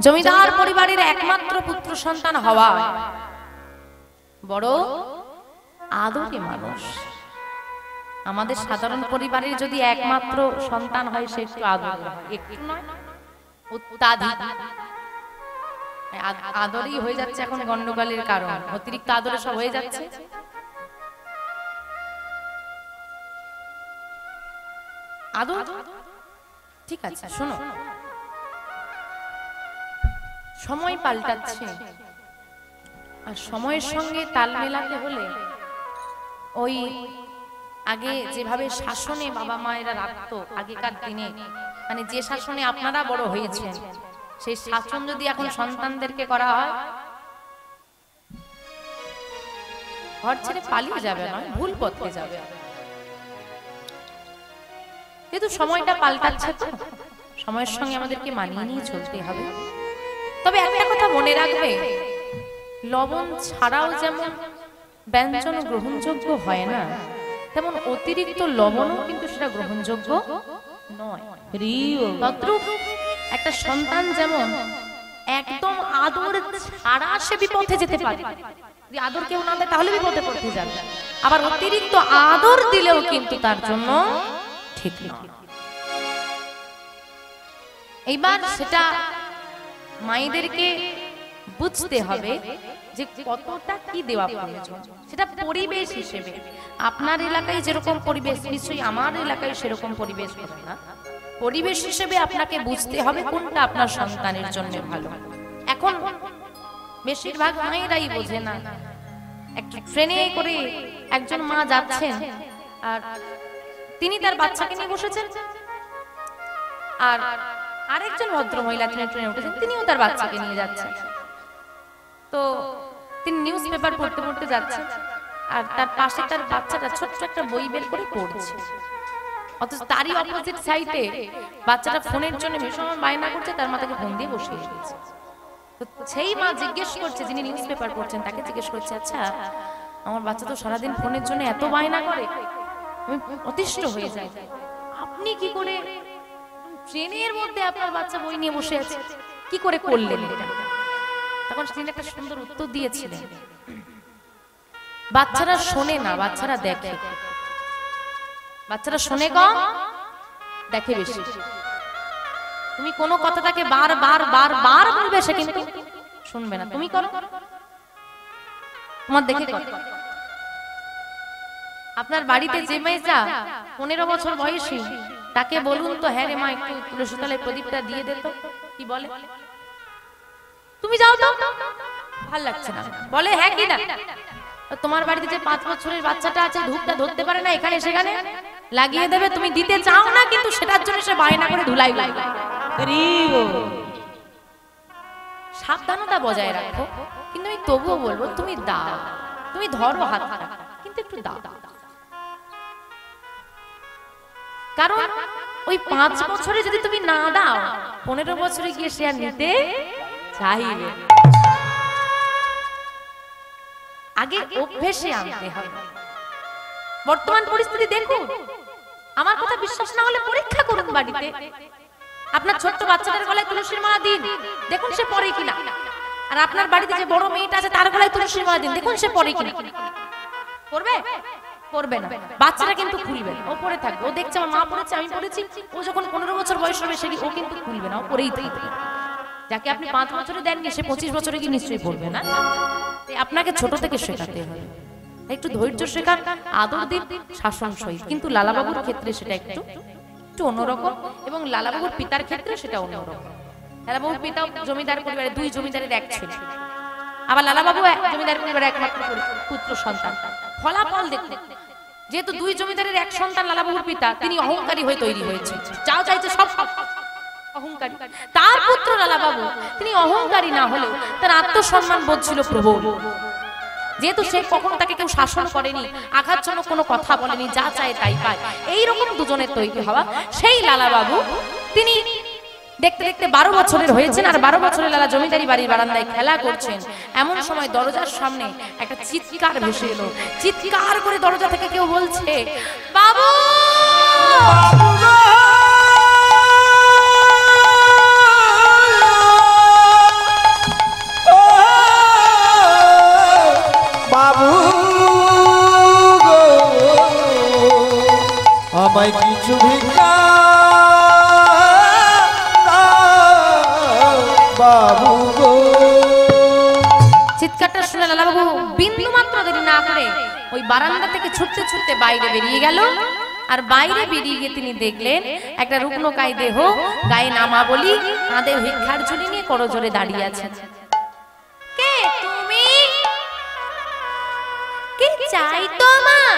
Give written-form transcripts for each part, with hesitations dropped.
জমিদার পরিবারের একমাত্র পুত্র সন্তান হওয়া বড় আদরে মানুষ। আমাদের সাধারণ পরিবারের যদি একমাত্র সন্তান হয় সে একটু আদর হয়, একটু নয় অত্যাধিক আদরই হয়ে যাচ্ছে এখন গন্ডগোলের কারণ। অতিরিক্ত আদরে সব হয়ে যাচ্ছে। আদর ঠিক আছে, শোনো, সময় পাল্টাচ্ছে আর সময়ের সঙ্গে তাল মেলাতে হলে ওই আগে যেভাবে শাসনে বাবা মায়েরা রাখতো আগেকার দিনে, মানে যে শাসনে আপনারা বড় হয়েছেন সেই শাসন যদি এখন সন্তানদেরকে করা হয়, ঘর ছেড়ে পালিয়ে যাবে নয়, ভুল পথে যাবে। কিন্তু সময়টা পাল্টাচ্ছে তো, সময়ের সঙ্গে আমাদেরকে মানিয়ে নিয়ে চলতে হবে। তবে একটা কথা মনে রাখবে, লবণ ছাড়াও যেমন ব্যঞ্জন গ্রহণযোগ্য হয় না, তেমন অতিরিক্ত লবণও কিন্তু সেটা গ্রহণযোগ্য নয়। তদ্রূপ একটা সন্তান যেমন একদম আদর ছাড়া সে বিপথে যেতে পারে, যদি আদর কেউ না দেয় তাহলে বিপদে পড়তে যাবে, আবার অতিরিক্ত আদর দিলেও কিন্তু তার জন্য ঠিক নয়। এইবার সেটা মায়েদেরকে বুঝতে হবে যে কতটা কি দেওয়া প্রয়োজন, সেটা পরিবেশ হিসেবে। আপনার এলাকায় যেরকম পরিবেশ নিশ্চয়ই আমার এলাকায় সেরকম পরিবেশ হবে না। পরিবেশ হিসেবে আপনাকে বুঝতে হবে কোনটা আপনার সন্তানের জন্য ভালো। এখন বেশিরভাগ মায়েরাই বোঝে না। একটা ট্রেনে করে একজন মা যাচ্ছেন আর তিনি তার বাচ্চাকে নিয়ে বসেছেন, আর আরেকজন ভদ্র মহিলা ট্রেনে উঠেছেন, তিনিও তার বাচ্চাকে নিয়ে যাচ্ছেন। তো তিনি নিউজ পেপার পড়তে পড়তে যাচ্ছেন আর তার পাশে তার বাচ্চাটা ছোট্ট একটা বই বের করে পড়ছে, অথচ তারই অপোজিট সাইডে বাচ্চাটা ফোনের জন্য ভীষণ বায়না করছে, তার মাথাকে ফোন দিয়ে বসিয়ে দিয়েছে। তো সেই মা জিজ্ঞেস করছে, যিনি নিউজ পেপার পড়ছেন তাকে জিজ্ঞেস করছে, আচ্ছা আমার বাচ্চা তো সারাদিন ফোনের জন্য এত বায়না করে, আমি অতিষ্ঠ হয়ে যাই, আপনি কি করে ট্রেনের মধ্যে আপনার বাচ্চা বই নিয়ে বসে আছে, কি করে করলেন এটা? তখন তিনি একটা সুন্দর উত্তর দিয়েছিলেন, বাচ্চারা শোনে না, বাচ্চারা দেখে। বাচ্চারা শোনে কম, দেখে বেশি। তুমি কোনো কথাটাকে বারবার বারবার বলবে, সে কিন্তু শুনবে না। তুমি করো, তোমার দেখে করো। আপনার বাড়িতে যে মেয়েটা 15 বছর বয়সী, তাকে বলুন তো, হ্যাঁ রে মা একটু তুলসী তলায় প্রদীপটা দিয়ে দে তো, কি বলে? তুমি যাও তো, ভালো লাগছে না, বলে হ্যাঁ কি না। তোমার বাড়িতে যে 5 বছরের বাচ্চাটা আছে, ধূপটা ধরতে পারে না, এখানে সেখানে লাগিয়ে দেবে, তুমি দিতে চাও না, কিন্তু সেটার জন্য সে বায়না করে ধুলাই লাগে। সাবধানতা বজায় রাখো, কিন্তু আমি তবুও বলবো তুমি দাও, তুমি ধরো হাতটা, কিন্তু একটু দাও। কারণ ওই 5 বছরে যদি তুমি না দাও, 15 বছরে গিয়ে সে আর নিতে চাইবে। আগে অভ্যেসে আনতে হবে। বর্তমান পরিস্থিতি দেখুন, আমার কথা বিশ্বাস না হলে পরীক্ষা করুন বাড়িতে। আপনার ছোট্ট বাচ্চাদের গলায় তুলসীর মালা দিন, দেখুন সে পরে কিনা। আর আপনার বাড়িতে যে বড় মেয়েটা আছে তার গলায় তুলসীর মালা দিন, দেখুন সে পরে কিনা। করবে? করবে না। বাচ্চারা কিন্তু খুলবে না, ও পরে থাকবে। ও দেখছে আমার মা পড়েছে, আমি পড়েছি, ও যখন 15 বছর বয়স হবে সে ও কিন্তু খুলবে না, ও পরেই থাকবে। যাকে আপনি 5 বছরে দেননি সে 25 বছরে কি নিশ্চয়ই পড়বে না। আপনাকে ছোট থেকে শেখাতে হবে, একটু ধৈর্য শেখান, আদর দিন, শাসন সহিত। কিন্তু লালাবাবুর ক্ষেত্রে সেটা একটু অন্যরকম, এবং লালাবাবুর পিতার ক্ষেত্রে সেটা অন্যরকম। লালাবাবুর পিতা জমিদার পরিবারে, 2 জমিদারের এক ছেলে, আবার লালাবাবু জমিদার পরিবারের একমাত্র পুত্র সন্তান। ফলাফল দেখতে, যেহেতু 2 জমিদারের এক সন্তান লালাবাবুর পিতা, তিনি অহংকারী হয়ে তৈরি হয়েছে, যা চাইছে সব অহংকারী। তার পুত্র লালাবাবু, তিনি অহংকারী না হলেও তার আত্মসম্মান বোধ ছিল প্রবল। যেহেতু সে কখনো তাকে কেউ শাসন করেনি, আঘাতজনক কোনো কথা বলেনি, যা চায় তাই পায়, এইরকম দুজনের তৈরি হওয়া সেই লালাবাবু, তিনি দেখতে দেখতে 12 বছরের হয়েছেন। আর 12 বছরের লালা জমিদারি বাড়ির বারান্দায় খেলা করছেন। এমন সময় দরজার সামনে একটা চিৎকার ভেসে এলো। চিৎকার করে দরজা থেকে কেউ বলছে, বাবু কিছু ভিক্ষা বাবু গো। চিৎকারটা শুনে লালাবাবু বিন্দু মাত্র দেরি না করে ওই বারান্দা থেকে ছুটতে ছুটতে বাইরে বেরিয়ে গেল। আর বাইরে বেরিয়ে গিয়ে তিনি দেখলেন একটা রুগ্নকায় দেহ, গায়ে নামা বলি, কাঁধে ভিক্ষার ঝুলি নিয়ে করজোরে দাঁড়িয়ে আছে। কে তুমি? কি চাই তোমার?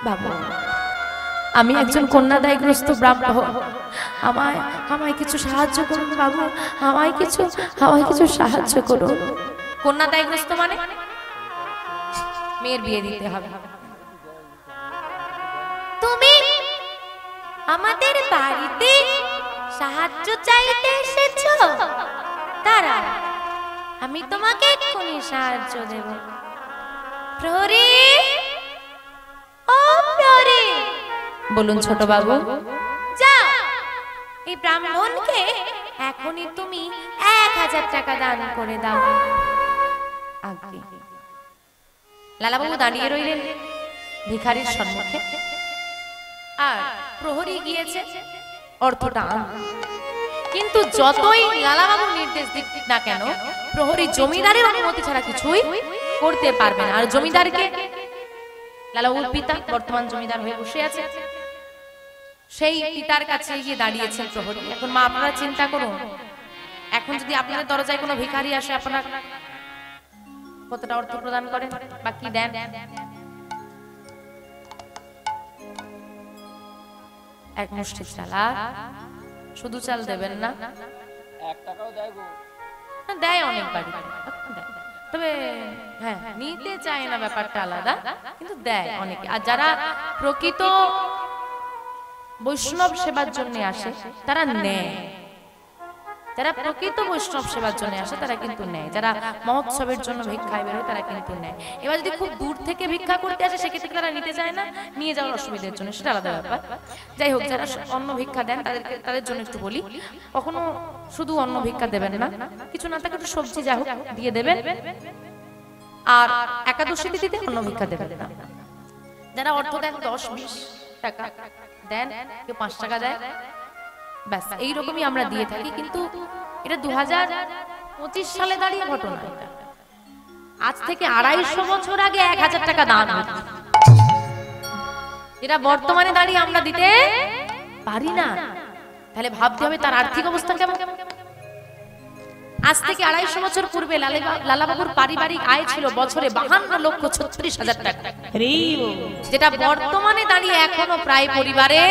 বাবু, আমি একজন কন্যাদায়গ্রস্ত ব্রাহ্মণ, আমায় কিছু সাহায্য করুন বাবু, আমায় কিছু সাহায্য করুন। কন্যাদায়গ্রস্ত মানে মেয়ের বিয়ে দিতে হবে। তুমি আমাদের বাড়িতে সাহায্য চাইতে এসেছো? তারা আমি তোমাকে এক্ষুনি সাহায্য দেব। প্রহরী, ও প্রহরী, বলুন ছোট বাবু, যাও এই ব্রাহ্মণকে এখনই তুমি 1000 টাকা দান করে দাও। আগে লালাবাবু দাঁড়িয়ে রইলেন ভিখারির সম্মুখে, আর প্রহরী গিয়েছে অর্থটা আনতে। কিন্তু যতই লালাবাবু নির্দেশ দিক না কেন, প্রহরী জমিদারের অনুমতি ছাড়া কিছুই করতে পারবে না। আর জমিদারকে, লালাবাবুর পিতা বর্তমান জমিদার হয়ে বসে আছে, সেই পিতার কাছে গিয়ে দাঁড়িয়েছেন প্রহরী। এখন মা আপনারা চিন্তা করুন, এখন যদি আপনাদের দরজায় কোনো ভিখারি আসে, আপনারা কতটা অর্থ প্রদান করেন বা কি দেন? এক মুষ্টি চালা, শুধু চাল দেবেন না, 1 টাকাও দেয় গো। দেয় অনেক বাড়ি, তবে হ্যাঁ নিতে চায় না, ব্যাপারটা আলাদা, কিন্তু দেয় অনেকে। আর যারা প্রকৃত বৈষ্ণব সেবার জন্য আসে তারা নেয়, যারা প্রকৃত বৈষ্ণব সেবার জন্য আসে তারা কিন্তু নেয়, যারা মহোৎসবের জন্য ভিক্ষায় বেরোয় তারা কিন্তু নেয়। এবার যদি খুব দূর থেকে ভিক্ষা করতে আসে সেক্ষেত্রে তারা নিতে চায় না, নিয়ে যাওয়ার অসুবিধার জন্য, সেটা আলাদা ব্যাপার। যাই হোক, যারা অন্ন ভিক্ষা দেন তাদের জন্য একটু বলি, কখনো শুধু অন্ন ভিক্ষা দেবেন না, কিছু না থাকে একটু সবজি যা হোক দিয়ে দেবেন। আর একাদশী তিথিতে অন্ন ভিক্ষা দেবেন না। যারা অর্থ দেন 10-20 টাকা দেন, কেউ 5 টাকা দেয়, ব্যাস এইরকমই আমরা দিয়ে থাকি। কিন্তু এটা 2025 সালে দাঁড়িয়ে ঘটনা। আজ থেকে 250 বছর আগে 1000 টাকা দান হতো, এটা বর্তমানে দাঁড়িয়ে আমরা দিতে পারি না। তাহলে ভাবতে হবে তার আর্থিক অবস্থা কেমন। আজ থেকে 250 বছর পূর্বে লালাবাবুর পারিবারিক আয় ছিল বছরে 52,36,000 টাকা, যেটা বর্তমানে দাঁড়িয়ে এখনো প্রায় পরিবারে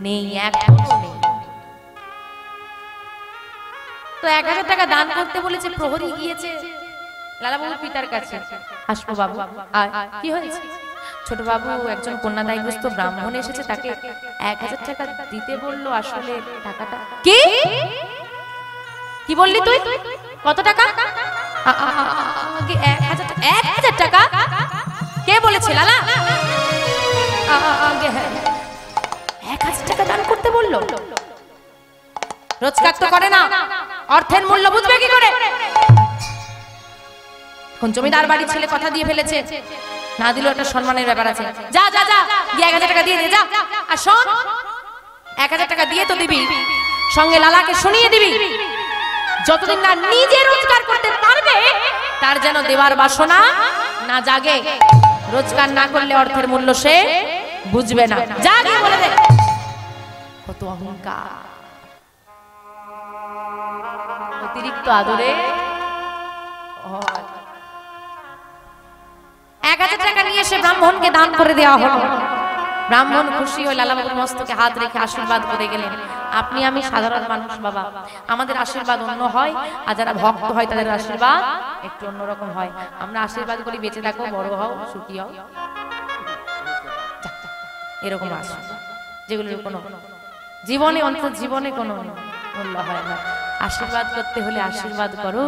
নেই, এখনো নেই। তো 1000 টাকা দান করতে বলেছে, প্রহরী গিয়েছে লালাবাবুর পিতার কাছে। আসবো বাবু, কি হয়েছে? ছোট বাবু, একজন কন্যাদায়গ্রস্ত ব্রাহ্মণ এসেছে, তাকে 1000 টাকা দিতে বললো। আসলে টাকাটা কি কি বললি তুই? কত টাকা? 1000 টাকা? কে বলেছে লালা? 1000 টাকা দান করতে বললো? রোজগার তো করে না, অর্থের মূল্য বুঝবে কি করে? কোন জমিদার বাড়ির ছেলে কথা দিয়ে ফেলেছে, না দিলেও একটা সম্মানের ব্যাপার আছে। যা যা যা, 1000 টাকা দিয়ে দে, যা। আর শোন, 1000 টাকা দিয়ে তো দিবি, সঙ্গে লালাকে শুনিয়ে দিবি, যতদিন না নিজে রোজগার করতে পারবে তার যেন দেওয়ার বাসনা না জাগে। রোজগার না করলে অর্থের মূল্য সে বুঝবে না। যা গিয়ে বলে দে। কত অহংকার, অতিরিক্ত আদরে। 1000 টাকা নিয়ে এসে ব্রাহ্মণকে দান করে দেওয়া হলো। ব্রাহ্মণ খুশি হয়ে লালাবাবুর মস্তকে হাত রেখে আশীর্বাদ করে গেলেন। আপনি আমি সাধারণ মানুষ বাবা, আমাদের আশীর্বাদ অন্য হয়, আর যারা ভক্ত হয় তাদের আশীর্বাদ একটু অন্যরকম হয়। আমরা আশীর্বাদ করি বেঁচে থাকো, বড় হও, সুখী হও, এরকম আশীর্বাদ, যেগুলোর কোনো জীবনে অন্তত জীবনে কোনো মূল্য হয় না। আশীর্বাদ করতে হলে আশীর্বাদ করো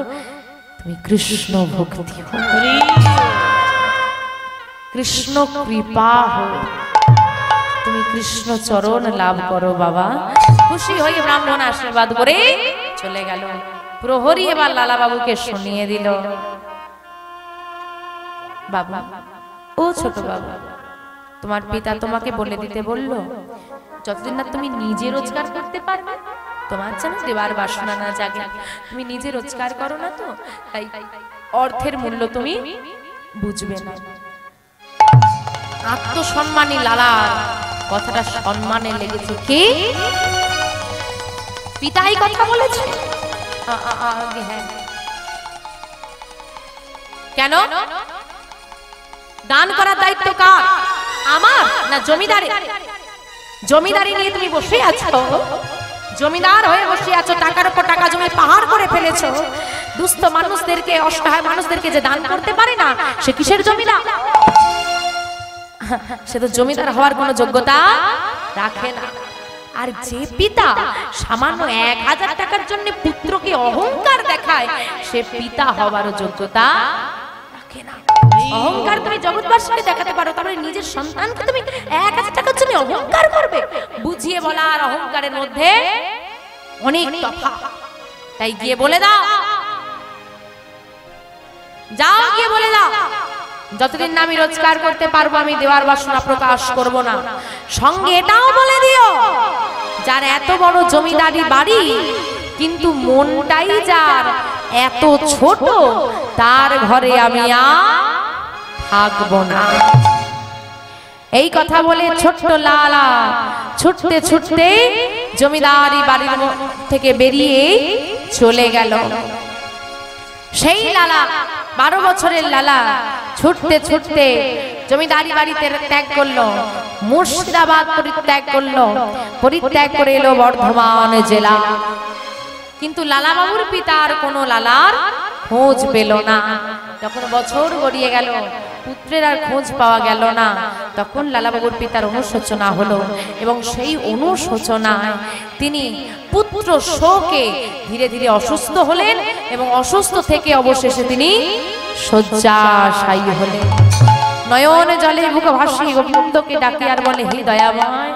তুমি কৃষ্ণ ভক্তি হো, কৃষ্ণ কৃপা হো, তুমি কৃষ্ণ চরণ লাভ করো বাবা। খুশি হয়ে ব্রাহ্মণ আশীর্বাদ করে চলে গেল। প্রহরী এবার লালাবাবুকে শুনিয়ে দিল, বাবা ও ছোট বাবা, তোমার পিতা তোমাকে বলে দিতে বলল, যতদিন না তুমি নিজে রোজগার করতে পারবে, তোমার যেন দেবার বাসনা না জাগে। তুমি নিজে রোজগার করো না, তো তাই অর্থের মূল্য তুমি বুঝবে না। আত্মসম্মানী লালার কথাটা সম্মানে লেগেছে। কি পিতাই কথা বলেছে? হ্যাঁ। কেন? দান করার দায়িত্ব কার? আমার না জমিদারি? জমিদারি নিয়ে তুমি বসে আছো, জমিদার হয়ে বসে আছো, টাকার উপর টাকা জমি পাহাড় করে ফেলেছো। দুস্থ মানুষদেরকে, অসহায় মানুষদেরকে যে দান করতে পারে না, সে কিসের জমিদার? সে তো জমিদার হওয়ার কোনো যোগ্যতা রাখে না। আর যে পিতা সামান্য 1000 টাকার জন্য পুত্রকে অহংকার দেখায়, সে পিতা হওয়ার যোগ্যতা রাখে না। অহংকার তুমি জগৎবাসীকে দেখাতে পারো, তারপরে নিজের সন্তানকে তুমি 1000 টাকার জন্য অহংকার করবে? বুঝিয়ে বলা আর অহংকারের মধ্যে অনেক তফাৎ। তাই গিয়ে বলে দাও, যাও গিয়ে বলে দাও, যতদিন না আমি রোজগার করতে পারবো আমি দেওয়ার বাসনা প্রকাশ করব না। সঙ্গে এটাও বলে দিও, যার এত বড় জমিদারি বাড়ি কিন্তু মনটাই যার এত ছোট, তার ঘরে আমি আর থাকবো না। এই কথা বলে ছোট্ট লালা ছুটতে ছুটতে জমিদারি বাড়ির থেকে বেরিয়ে চলে গেল। সেই লালা, 12 বছরের লালা, ছুটতে ছুটতে জমিদারি বাড়িতে ত্যাগ করলো, মুর্শিদাবাদ পরিত্যাগ করলো, পরিত্যাগ করে এলো বর্ধমান জেলা। কিন্তু লালা বাবুর পিতার কোনো লালার খোঁজ পেল না। যখন বছর গড়িয়ে গেল, পুত্রের আর খোঁজ পাওয়া গেল না, তখন লালা বাবুর পিতার অনুশোচনা হলো, এবং সেই অনুশোচনায় তিনি পুত্র শোকে ধীরে ধীরে অসুস্থ হলেন, এবং অসুস্থ থেকে অবশেষে তিনি শয্যাশায়ী হলেন। নয়ন জলে বুক ভাসিয়ে গোবিন্দকে ডাকে আর বলে, হে দয়াময়,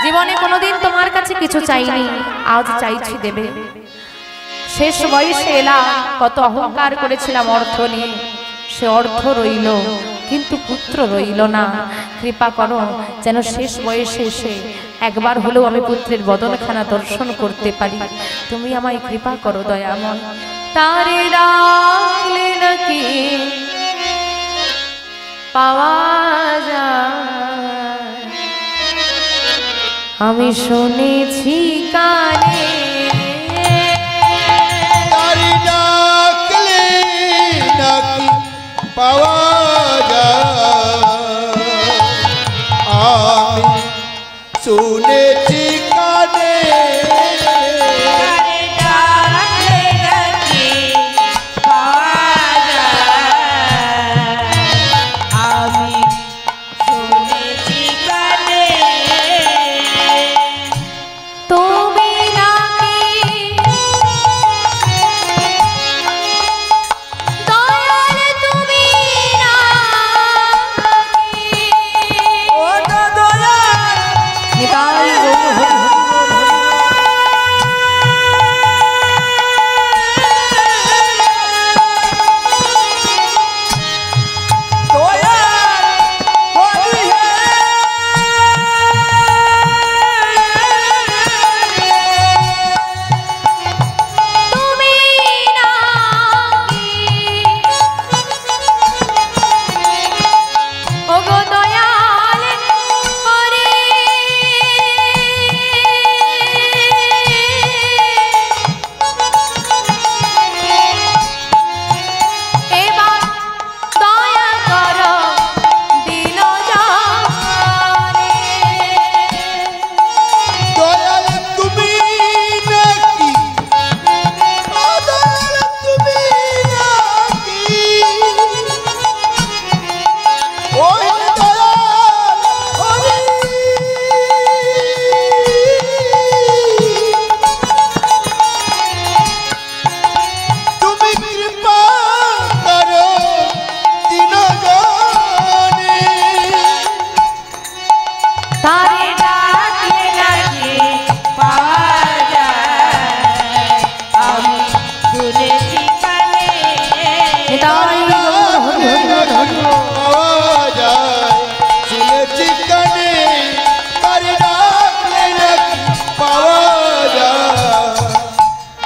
জীবনে কোনোদিন তোমার কাছে কিছু চাইনি, আজ চাইছি দেবে। শেষ বয়সে এলাম, কত অহংকার করেছিলাম অর্থ নিয়ে, সে অর্থ রইল কিন্তু পুত্র রইল না। কৃপা করো যেন শেষ বয়সে এসে একবার হলেও আমি পুত্রের বদনখানা দর্শন করতে পারি। তুমি আমায় কৃপা করো দয়াময়। তারে রাখলে নাকি পাওয়া যায়, আমি শুনেছি কানে। তারে রাখলে নাকি পাওয়া যায়, আমি শুনেছি কানে। তুমি নাকি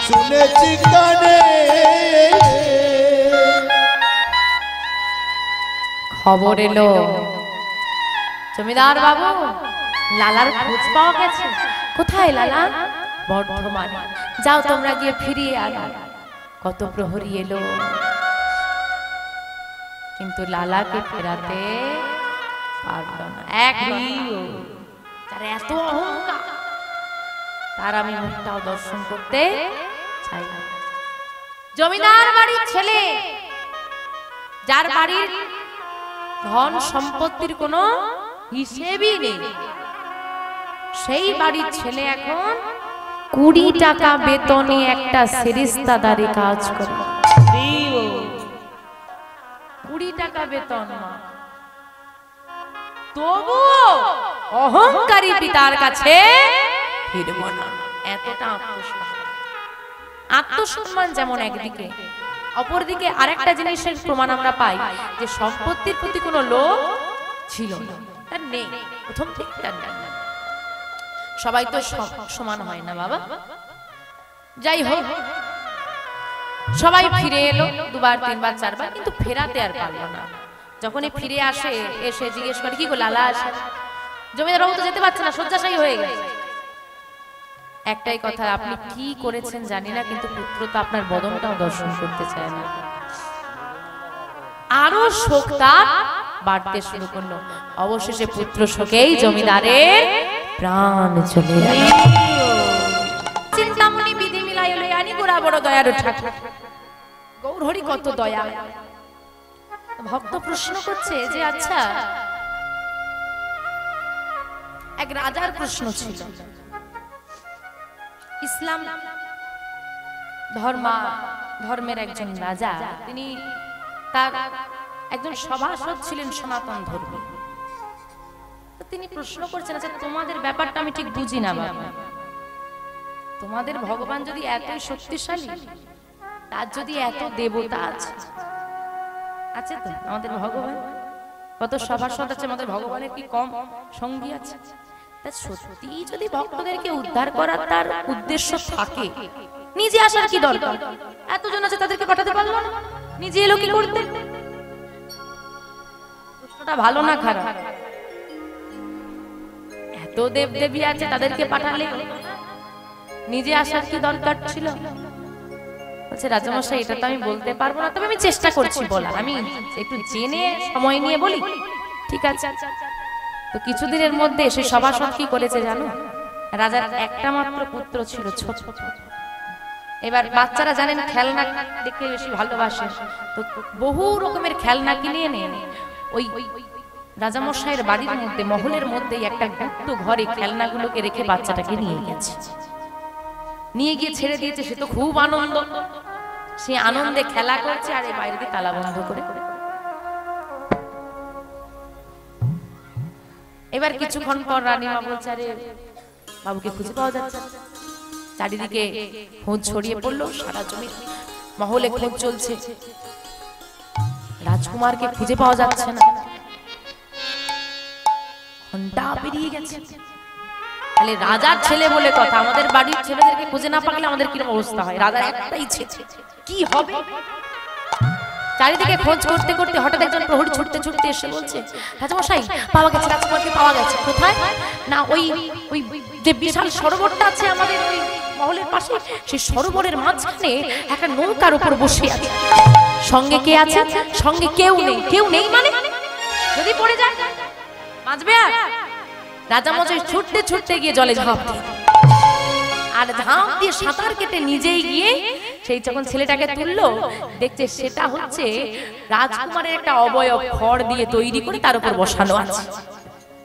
শুনেছি কানে খবর এলো জমিদার বাবু লালার খোঁজ পাওয়া গেছে। কোথায় লালা? বর্ধমানে। যাও তোমরা গিয়ে ফিরিয়ে আনো। কত প্রহরী এলো কিন্তু লালাকে ফেরাতে পারল না। তার এত অহংকার, তার আমি মুখটাও দর্শন করতে চাই না। জমিদার বাড়ির ছেলে, যার বাড়ির ধন সম্পত্তির কোনো হিসেবই নেই, সেই বাড়ির ছেলে এখন 20 টাকা বেতনে একটা সেরিস্তাদারি কাজ করে। 20 টাকা বেতন, তবুও অহংকারী পিতার কাছে ফিরব না। এতটা আত্মসম্মান যেমন একদিকে, অপরদিকে আরেকটা জিনিসের প্রমাণ আমরা পাই যে সম্পত্তির প্রতি কোনো লোভ ছিল না, তার নেই প্রথম থেকে। সবাই তো সমান হয় না বাবা। যাই হোক, সবাই ফিরে এলো 2 বার 3 বার 4 বার, কিন্তু ফেরাতে আর পারলো না। যখনই ফিরে আসে, এসে জিজ্ঞেস করে কি গো লালা আসে? জমিদার বাবু তো যেতে পারছে না, শয্যাশায়ী হয়ে গেছে। একটাই কথা, আপনি কি করেছেন জানি না, কিন্তু পুত্র তো আপনার বদনটাও দর্শন করতে চায় না। আরো শোকটা বাড়তে শুরু করলো। অবশেষে পুত্র শোকেই জমিদারের প্রাণ চলে গেল। চিন্তামণি বিধি মিলাই হলো আনি গোড়া বড় দয়ার ঠাকুর। গৌরহরি কত দয়া। ভক্ত প্রশ্ন করছে যে আচ্ছা, এক রাজার প্রশ্ন ছিল। ইসলাম ধর্মের একজন রাজা, তিনি তার একজন সভাসদ ছিলেন সনাতন ধর্মী। তিনি প্রশ্ন করছেন, আচ্ছা তোমাদের ব্যাপারটা আমি ঠিক বুঝি না বাবা, তোমাদের ভগবান যদি এতই শক্তিশালী, তার যদি এত দেবতা আছে, আছে তো আমাদের ভগবান, কত সভাসদ আছে, আমাদের ভগবানের কি কম সঙ্গী আছে? তা সত্যি যদি ভক্তদেরকে উদ্ধার করার তার উদ্দেশ্য থাকে, নিজে আসার কি দরকার? এতজন আছে, তাদেরকে পাঠাতে পারলো না, নিজে এলো কি করতে? প্রশ্নটা ভালো না খারাপ? এত দেবদেবী আছে, তাদেরকে পাঠালে নিজে আসার কি দরকার ছিল? বলছে রাজামশাই, এটা তো আমি বলতে পারবো না, তবে আমি চেষ্টা করছি বলার। আমি একটু জেনে সময় নিয়ে বলি, ঠিক আছে? তো কিছুদিনের মধ্যে সে সভাসদ কি করেছে জানো? রাজার একটা মাত্র পুত্র ছিল, ছোট। এবার বাচ্চারা জানেন খেলনা দেখতে বেশি ভালোবাসে, তো বহু রকমের খেলনা কিনে এনে ওই রাজামশাইয়ের বাড়ির মধ্যে, মহলের মধ্যে একটা গুপ্ত ঘরে খেলনাগুলোকে রেখে বাচ্চাটাকে নিয়ে গেছে। নিয়ে গিয়ে ছেড়ে দিয়েছে। সে তো খুব আনন্দ, সে আনন্দে খেলা করছে, আর এই বাইরে দিয়ে তালা বন্ধ করে। এবার কিছুক্ষণ পর রানীমা বলছে, আরে বাবুকে খুঁজে পাওয়া যাচ্ছে। চারিদিকে খোঁজ ছড়িয়ে পড়লো, সারা জমি মহলে খোঁজ চলছে, রাজকুমারকে খুঁজে পাওয়া যাচ্ছে না। ঘন্টা পেরিয়ে গেছে। তাহলে রাজার ছেলে বলে কথা, আমাদের বাড়ির ছেলেদেরকে খুঁজে না পাকলে আমাদের কিরকম অবস্থা হয়? রাজার একটাই ছেলে, কি হবে? চারিদিকে খোঁজ করতে করতে হঠাৎ একজন প্রহরী ছুটতে ছুটতে এসে বলছে, রাজামশাই পাওয়া গেছে, রাজকুমারকে পাওয়া গেছে। কোথায়? না ওই ওই যে বিশাল সরোবরটা আছে আমাদের ওই মহলের পাশে, সেই সরোবরের মাঝখানে একটা নৌকার উপর বসে আছে। সঙ্গে কে আছে? সঙ্গে কেউ নেই। কেউ নেই মানে যদি পড়ে যায় বাঁচবে? আর রাজামশাই ছুটতে ছুটতে গিয়ে জলে ঝাঁপ দিয়ে, আর ঝাঁপ দিয়ে সাঁতার কেটে নিজেই গিয়ে সেই যখন ছেলেটাকে তুললো, দেখছে সেটা হচ্ছে রাজকুমারের একটা অবয়ব খড় দিয়ে তৈরি করে তার উপর বসানো আছে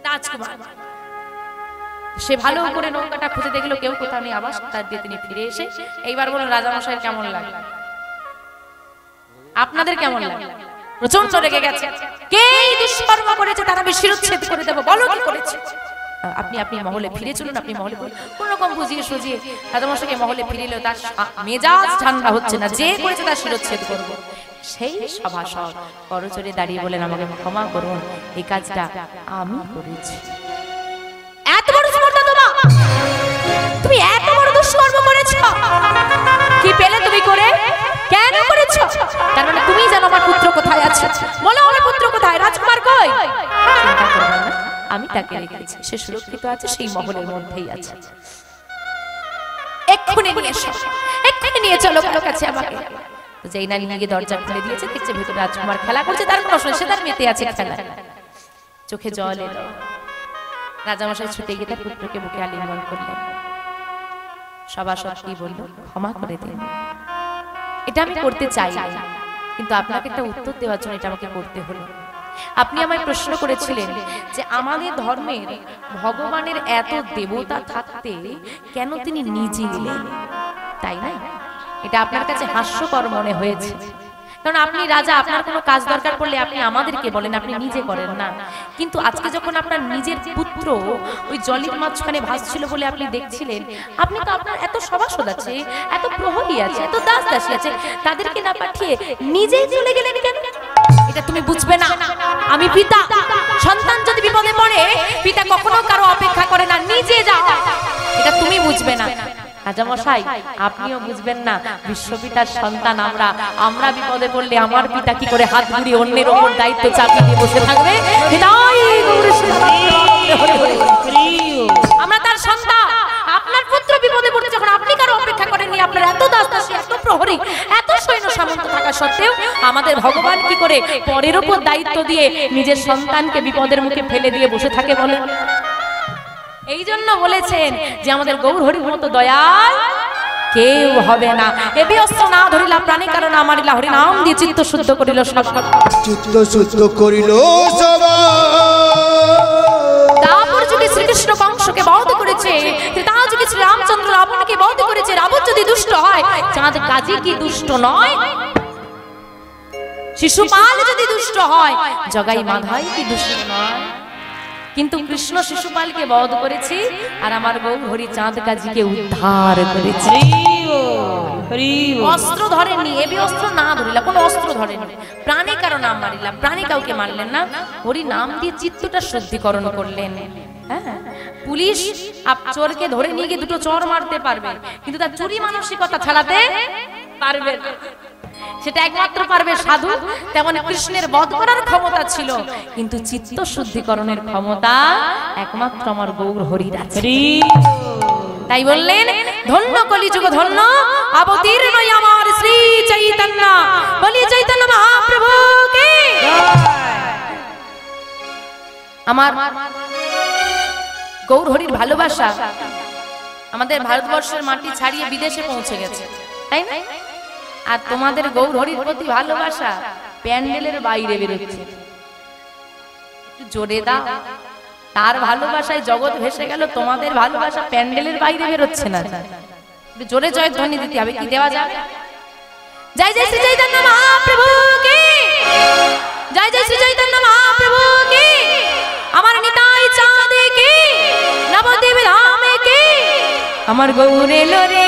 রাজকুমার। সে ভালো করে নৌকাটা খুঁজে দেখলো কেউ কোথাও নেই, আবার সাঁতার দিয়ে তিনি ফিরে এসে এইবার বলুন রাজামশাই কেমন লাগে? আপনাদের কেমন লাগে? প্রচন্ড রেগে গেছে। কে দুষ্কর্ম করেছে তার আমি শিরচ্ছেদ করে দেবো, বলো কি করেছে? আপনি আপনি মহলে ফিরে চলুন। আপনি মহলে কোন রকম বুঝিয়ে সুজিয়ে রাজামশাইকে মহলে ফিরে এলো। তার মেজাজ ঠান্ডা হচ্ছে না, যে করেছে তার শিরচ্ছেদ করবো। সেই সভাসদ করজোড়ে দাঁড়িয়ে বলেন, আমাকে ক্ষমা করুন, এই কাজটা আমি করেছি। এত বড় স্পর্ধা তোমার, তুমি এত বড় দুষ্কর্ম করেছো, সে সুরক্ষিত আছে, সেই মহলের মধ্যেই আছে। এক্ষুনি নিয়ে এসো, এক্ষুনি নিয়ে চলো কারো কাছে আমাকে। যেই না নিয়ে গিয়ে দরজা খুলে দিয়েছে, দেখছে ভেতরে রাজকুমার খেলা করছে, তার কোনো সে তার মেতে আছে খেলা। চোখে জল এলো, রাজামশাই ছুটে গিয়ে তার পুত্রকে বুকে আলিঙ্গন করলেন। সভাসদ কি বলল, ক্ষমা করে দিন, এটা আমি করতে চাই, কিন্তু আপনাকে একটা উত্তর দেওয়ার জন্য এটা আমাকে করতে হলো। আপনি আমায় প্রশ্ন করেছিলেন যে আমাদের ধর্মের ভগবানের এত দেবতা থাকতে কেন তিনি নিজে এলেন, তাই না? এটা আপনার কাছে হাস্যকর মনে হয়েছে, কারণ আপনি রাজা, আপনার কোনো কাজ দরকার পড়লে আপনি আমাদেরকে বলেন, আপনি নিজে করেন না। কিন্তু আজকে যখন আপনার নিজের পুত্র ওই জলের মাঝখানে ভাসছিল বলে আপনি দেখছিলেন, আপনি তো আপনার এত সভাসদ আছে, এত প্রহরী আছে, এত দাস দাসী আছে, তাদেরকে না পাঠিয়ে নিজেই চলে গেলেন কেন? এটা তুমি বুঝবে না। আমি পিতা, সন্তান যদি বিপদে পড়ে পিতা কখনো কারো অপেক্ষা করে না, নিজে যাও, এটা তুমি বুঝবে না। রাজামশাই আপনিও বুঝবেন না, বিশ্বপিতার সন্তান আমরা, আমরা বিপদে পড়লে আমার পিতা কি করে হাত ঘুরিয়ে অন্যের ওপর দায়িত্ব চাপিয়ে দিয়ে বসে থাকবে? আমরা তার সন্তান, আপনার পুত্র বিপদে পড়ে যখন আপনি কারো অপেক্ষা করেননি, আপনার এত দাস দাসী, এত প্রহরী, এত সৈন্য সামন্ত থাকা সত্ত্বেও আমাদের ভগবান কি করে পরের ওপর দায়িত্ব দিয়ে নিজের সন্তানকে বিপদের মুখে ফেলে দিয়ে বসে থাকে বলেন? এই জন্য বলেছেন যে আমাদের গৌরহরির মতো দয়াল কেউ হবে না। এবি অস্ত্র না ধরিলা প্রাণী কারণ আমারিলা, হরি নাম দিয়ে চিত্ত শুদ্ধ করিল সব, চিত্ত শুদ্ধ করিল সব। তারপর যুগে শ্রীকৃষ্ণ কংসকে বধ করেছে, ত্রেতা যুগে শ্রী রামচন্দ্র রাবণকে বধ করেছে। রাবণ যদি দুষ্ট হয়, চাঁদ গাজী কি দুষ্ট নয়? শিশুপাল যদি দুষ্ট হয়, জগাই মাধাই কি দুষ্ট নয়? কিন্তু কৃষ্ণ শিশুপালকে বধ করেছে, আর আমার গৌরহরি চাঁদ গাজীকে উদ্ধার করেছে। অস্ত্র ধরেননি, এবি অস্ত্র না ধরিলা, কোন অস্ত্র ধরেননি, প্রাণী কারো নাম মারিলাম, প্রাণী কাউকে মারলেন না, হরি নাম দিয়ে চিত্তটা শুদ্ধিকরণ করলেন। হ্যাঁ, পুলিশ চোরকে ধরে নিয়ে গিয়ে দুটো চোর মারতে পারবে, কিন্তু তার চুরি মানসিকতা ছাড়াতে পারবে না, সেটা একমাত্র পারবে সাধু। তেমন কৃষ্ণের বধ করার ক্ষমতা ছিল, কিন্তু চিত্ত শুদ্ধিকরণের ক্ষমতা একমাত্র আমার গৌরহরির আছে। তাই বললেন, ধন্য কলিযুগ ধন্য অবতীর্ণ আমার শ্রী চৈতন্য, বলি চৈতন্য মহাপ্রভু কি। আমার গৌরহরির ভালোবাসা আমাদের ভারতবর্ষের মাটি ছাড়িয়ে বিদেশে পৌঁছে গেছে, তাই না? আর তোমাদের গৌরহরির প্রতি ভালোবাসা প্যান্ডেলের বাইরে বেরোচ্ছে। জোরে দাও, তার ভালোবাসায় জগৎ ভেসে গেল, তোমাদের ভালোবাসা প্যান্ডেলের বাইরে বেরোচ্ছে না। জোরে জয়ধ্বনি দিতে হবে, কি দেওয়া যাবে? জয় জয় শ্রী চৈতন্য মহাপ্রভু কি, জয় জয় শ্রী চৈতন্য মহাপ্রভু কি, আমার নিতাই চাঁদে কি, নবদ্বীপ ধামে কি, আমার গৌরে লোরে।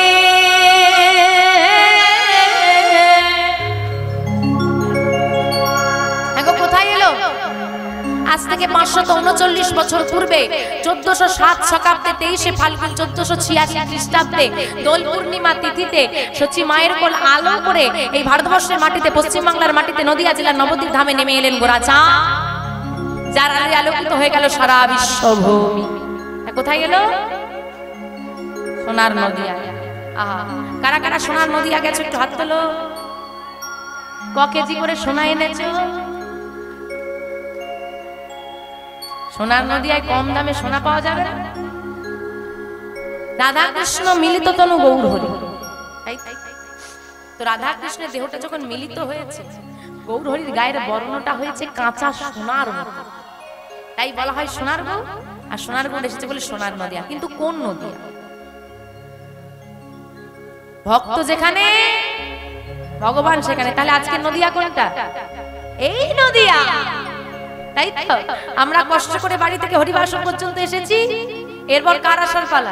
আজ থেকে 539 বছর পূর্বে 1407 শকাব্দে 23শে ফাল্গুন 1486 খ্রিস্টাব্দে দোল পূর্ণিমা তিথিতে সচি মায়ের কোল আলো করে এই ভারতবর্ষের মাটিতে, পশ্চিম বাংলার মাটিতে, নদিয়া জেলার নবদ্বীপ ধামে নেমে এলেন গোরাচাঁদ, যার আলোয় আলোকিত হয়ে গেল সারা বিশ্বভূমি। কোথায় গেল? সোনার নদিয়া। আহা, কারা কারা সোনার নদিয়া গেছে একটু হাত তোলো। ক কেজি করে সোনা এনেছো? সোনার নদিয়ায় কম দামে সোনা পাওয়া যাবে না। রাধা কৃষ্ণ মিলিত তনু গৌরহরি, তো রাধা কৃষ্ণের দেহটা যখন মিলিত হয়েছে, গৌরহরির গায়ের বর্ণটা হয়েছে কাঁচা সোনার মতো, তাই বলা হয় সোনার গৌ। আর সোনার গৌর এসেছে বলে সোনার নদিয়া। কিন্তু কোন নদিয়া? ভক্ত যেখানে ভগবান সেখানে। তাহলে আজকে নদিয়া কোনটা? এই নদিয়া। তাই তো আমরা কষ্ট করে বাড়ি থেকে হরিবাসন পর্যন্ত এসেছি। এরপর কার আসার পালা?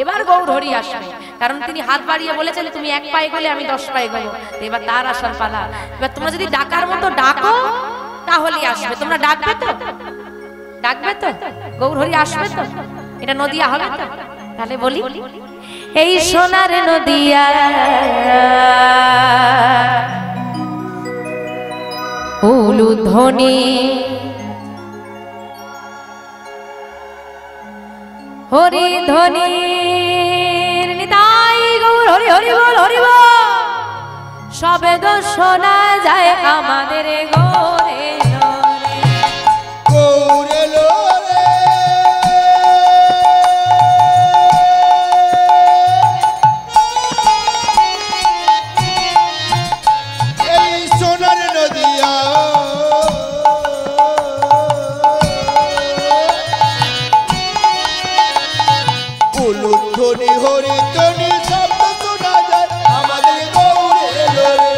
এবার গৌরহরি আসবে, কারণ তিনি হাত বাড়িয়ে বলেছেন তুমি 1 পায়ে গেলে আমি 10 পায়ে গেব। এবার তার আসার পালা। এবার তোমরা যদি ডাকার মতো ডাকো তাহলে আসবে। তোমরা ডাকবে তো? ডাকবে তো? গৌরহরি আসবে তো? এটা নদিয়া হবে তো? তাহলে বলি, এই সোনার নদিয়া উলুধ্বনি হরি ধ্বনির নিতাই গৌর হরি হরি বল হরি বল। সবে তো শোনা যায় আমাদের গৌরে লোরে। গৌরে লোরে এই সোনার নদিয়া উলুধ্বনি হরিধ্বনি শব্দ শোনা যায় আমাদের গৌরে লোরে।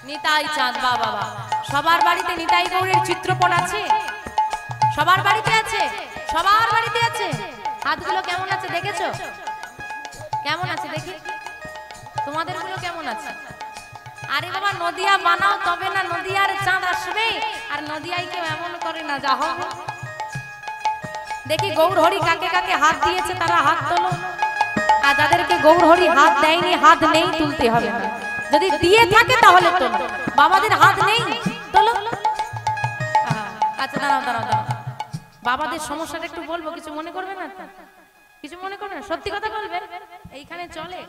নিতাই চাঁদ বাবা। সবার বাড়িতে নিতাই গৌরের চিত্রপট আছে? সবার বাড়িতে আছে? সবার বাড়িতে আছে? হাতগুলো কেমন আছে দেখেছো? কেমন আছে দেখি, তোমাদের গুলো কেমন আছে? আরে বাবা নদিয়া বানাও তবে না নদিয়ার চাঁদ আসবে। আর নদিয়ায় কেউ এমন করে না, যা হোক দেখি গৌর হরি কাকে কাকে হাত দিয়েছে তারা হাত তোলো। আর যাদেরকে গৌর হরি হাত দেয়নি, হাত নেই, তুলতে হবে না। যদি দিয়ে থাকে তাহলে তোলো, বাবাদের হাত নেই তোলো। আচ্ছা দাঁড়াও দাঁড়াও দাঁড়াও, বাবাদের সমস্যাটা একটু বলবো, কিছু মনে করবে না তো? কিছু মনে করবে না, সত্যি কথা বলবে, এইখানে চলে।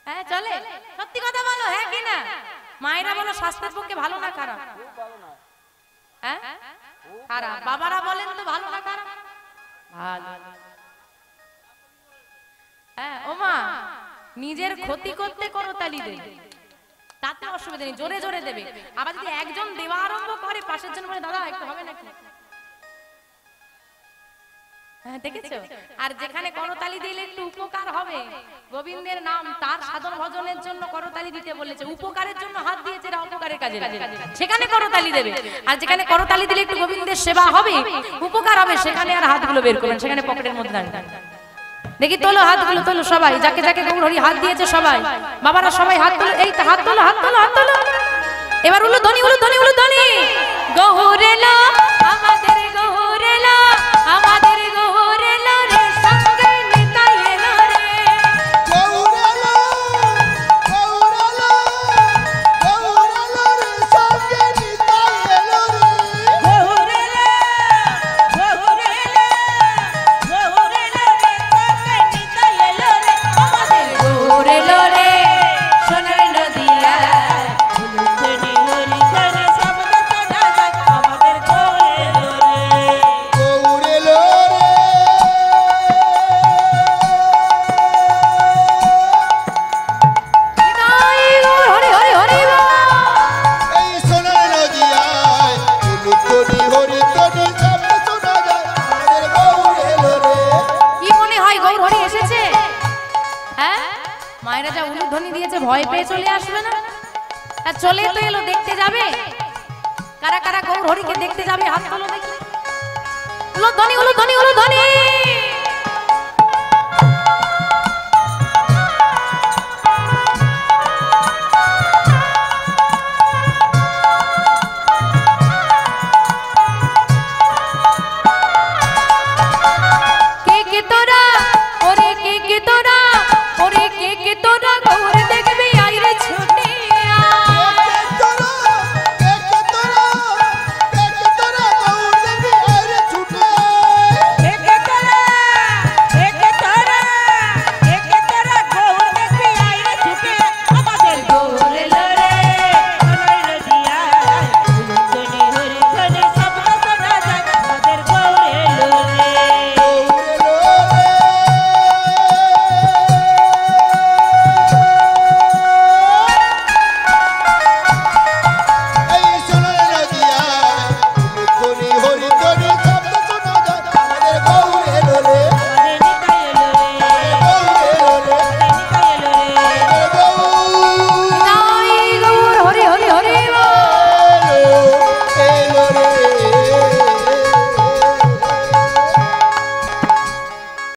হ্যাঁ চলে, সত্যি কথা বলো, হ্যাঁ কি না? মায়েরা বলো স্বাস্থ্যের পক্ষে ভালো না খারাপ? হ্যাঁ খারাপ। বাবারা বলেন তো ভালো না খারাপ? ভালো। হ্যাঁ ও মা, নিজের ক্ষতি করতে করতালি দেবে, তাতে অসুবিধা নেই, জোরে জোরে দেবে। আবার যদি একজন দেওয়া আরম্ভ করে, পাশের জন বলে দাদা একটু হবে নাকি? হ্যাঁ দেখেছো? আর যেখানে করতালি দিলে একটু উপকার হবে, গোবিন্দের নাম তার সাধন ভজনের জন্য করতালি দিতে বলেছে, উপকারের জন্য হাত দিয়েছে, এরা অপকারের কাজে সেখানে করতালি দেবে। আর যেখানে করতালি দিলে একটু গোবিন্দের সেবা হবে, উপকার হবে, সেখানে আর হাতগুলো বের করবেন, সেখানে পকেটের মধ্যে দেখি তোলো হাতগুলো, তোলো সবাই, যাকে যাকে গৌর হরি হাত দিয়েছে সবাই, বাবারা সবাই হাত তোলো, এই হাত তোলো, হাত তোলো, হাত তোলো। এবার উলু ধ্বনি, উলু ধ্বনি, উলু ধ্বনি। গৌরেলা আমাদের গৌরেলা, আমাদের গৌরেলা রে, সঙ্গে নিতাই এলো রে। গৌরেলা গৌরেলা গৌরেলা রে, সঙ্গে নিতাই এলো রে। গৌরেলা গৌরেলা গৌরেলা রে, সঙ্গে নিতাই এলো রে। আমাদের গৌরেলো রে, সোনার নদিয়া। উলুধ্বনি হরিধ্বনি শব্দ শোনা যায় আমাদের গৌরেলো রে। গৌরেলো রে নিতাই গৌর হরি হরি হরি বল। এই সোনার নদিয়ায় উলুধ্বনি হরিধ্বনি শব্দ শোনা যায় আমাদের গৌরেলো রে। কি মনে হয় গৌর হরি এসেছে? হ্যাঁ মায়েরা যা উলুধ্বনি দিয়েছে, ভয় পেয়ে চলে আসবে না? আর চলে তো এলো, দেখতে যাবে। কারা কারা গৌর হরিকে দেখতে যাবে হাত তোলো দেখি। উলুধ্বনি, উলুধ্বনি, উলুধ্বনি। কে কে তোরা, ওরে কে কে তোরা,